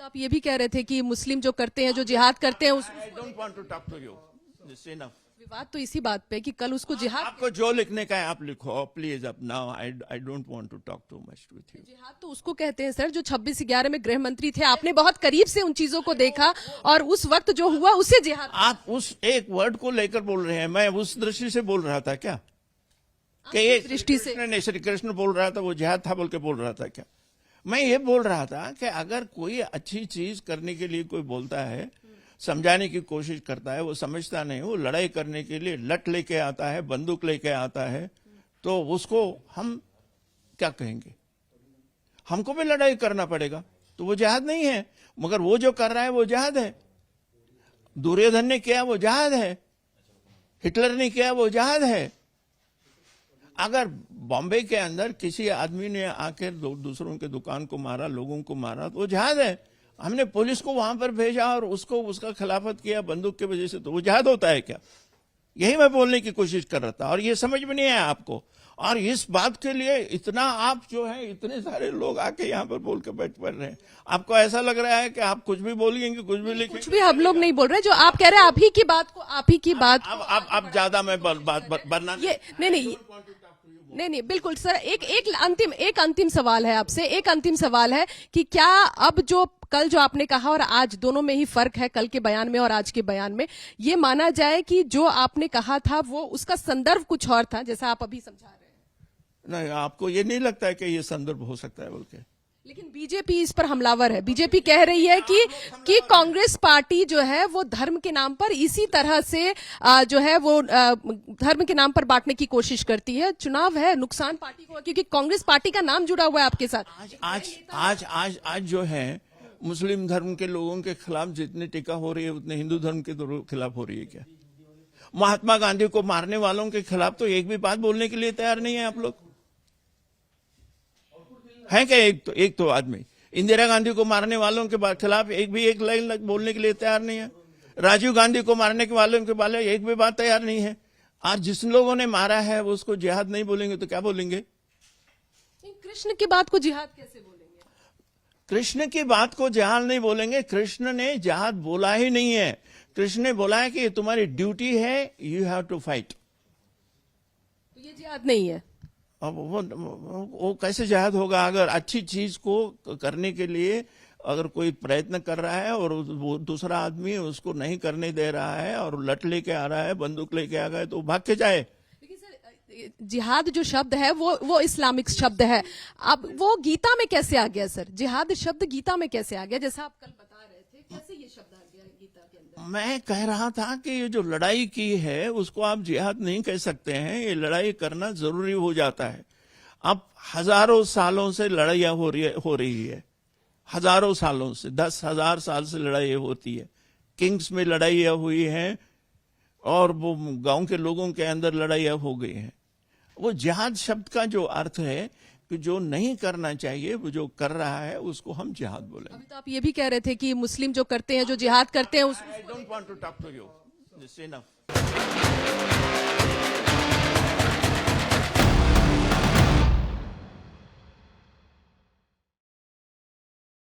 आप ये भी कह रहे थे कि मुस्लिम जो करते हैं, जो जिहाद करते हैं, उस I don't want to talk to you. This is enough. विवाद तो इसी बात पे कि कल उसको जिहाद आपको जो लिखने का है आप लिखो प्लीज। अब now I don't want to talk too much with you. जिहाद तो उसको कहते हैं सर जो 26/11 में गृह मंत्री थे, आपने बहुत करीब से उन चीजों को देखा और उस वक्त जो हुआ उसे जिहाद। आप उस एक वर्ड को लेकर बोल रहे हैं। मैं उस दृष्टि से बोल रहा था क्या कि आपकी ये दृष्टि से श्री कृष्ण बोल रहा था वो जिहाद था बोल के बोल रहा था क्या? मैं ये बोल रहा था कि अगर कोई अच्छी चीज करने के लिए कोई बोलता है, समझाने की कोशिश करता है, वो समझता नहीं, वो लड़ाई करने के लिए लट लेके आता है, बंदूक लेके आता है, तो उसको हम क्या कहेंगे? हमको भी लड़ाई करना पड़ेगा। तो वो जिहाद नहीं है। मगर वो जो कर रहा है वो जिहाद है। दुर्योधन ने किया वो जिहाद है, हिटलर ने किया वो जिहाद है। अगर बॉम्बे के अंदर किसी आदमी ने आकर दूसरों के दुकान को मारा, लोगों को मारा, तो वो जिहाद है। हमने पुलिस को वहां पर भेजा और उसको उसका खिलाफत किया बंदूक की वजह से, तो वो जिहाद होता है क्या? यही मैं बोलने की कोशिश कर रहा था और ये समझ में नहीं आया आपको। और इस बात के लिए इतना आप जो है इतने सारे लोग आके यहाँ पर बोल के बैठ पड़ रहे हैं। आपको ऐसा लग रहा है कि आप कुछ भी बोलेंगे, कुछ भी लिखेंगे। कुछ भी हम लोग नहीं बोल रहे, जो आप कह रहे हैं आप ही की बात को, आप ही की बात अब ज्यादा मैं बात बनना ये नहीं बिल्कुल सर। एक अंतिम सवाल है आपसे, एक अंतिम सवाल है कि क्या अब जो कल जो आपने कहा और आज दोनों में ही फर्क है, कल के बयान में और आज के बयान में, ये माना जाए कि जो आपने कहा था वो उसका संदर्भ कुछ और था, जैसा आप अभी समझा रहे हैं? नहीं, आपको ये नहीं लगता है कि ये संदर्भ हो सकता है बोल के? लेकिन बीजेपी इस पर हमलावर है। बीजेपी कह रही है कि कांग्रेस पार्टी जो है वो धर्म के नाम पर इसी तरह से जो है वो धर्म के नाम पर बांटने की कोशिश करती है। चुनाव है, नुकसान पार्टी को, क्योंकि कांग्रेस पार्टी का नाम जुड़ा हुआ है आपके साथ। आज जो है मुस्लिम धर्म के लोगों के खिलाफ जितनी टीका हो रही है उतने हिंदू धर्म के खिलाफ हो रही है क्या? महात्मा गांधी को मारने वालों के खिलाफ तो एक भी बात बोलने के लिए तैयार नहीं है आप लोग, है क्या? एक तो आदमी इंदिरा गांधी को मारने वालों के खिलाफ एक लाइन बोलने के लिए तैयार नहीं है। राजीव गांधी को मारने के वालों के बारे एक भी बात तैयार नहीं है। आज जिस लोगों ने मारा है वो उसको जिहाद नहीं बोलेंगे तो क्या बोलेंगे? कृष्ण की बात को जिहाद कैसे बोलेंगे? कृष्ण की बात को जिहाद नहीं बोलेंगे। कृष्ण ने जिहाद बोला ही नहीं है। कृष्ण ने बोला है कि ये तुम्हारी ड्यूटी है, यू हैव टू फाइट। तो ये जिहाद नहीं है। अब वो कैसे जिहाद होगा? अगर अच्छी चीज को करने के लिए अगर कोई प्रयत्न कर रहा है और वो दूसरा आदमी उसको नहीं करने दे रहा है और लट लेके आ रहा है, बंदूक लेके आ गए, तो भाग के जाए। लेकिन सर जिहाद जो शब्द है वो इस्लामिक शब्द है। अब वो गीता में कैसे आ गया सर? जिहाद शब्द गीता में कैसे आ गया? जैसा आप कल बता रहे थे, कैसे ये शब्द आ गया गीता के अंदर? मैं कह रहा था कि ये जो लड़ाई की है उसको आप जिहाद नहीं कह सकते हैं। ये लड़ाई करना जरूरी हो जाता है। अब हजारों सालों से लड़ाइयां हो रही है, हजारों सालों से, 10,000 साल से लड़ाई होती है। किंग्स में लड़ाइयां हुई हैं और वो गांव के लोगों के अंदर लड़ाइयां हो गई हैं। वो जिहाद शब्द का जो अर्थ है कि जो नहीं करना चाहिए वो जो कर रहा है उसको हम जिहाद बोलेंगे। अभी तो आप ये भी कह रहे थे कि मुस्लिम जो करते हैं, जो जिहाद करते हैं, I don't want to talk to you. This is enough.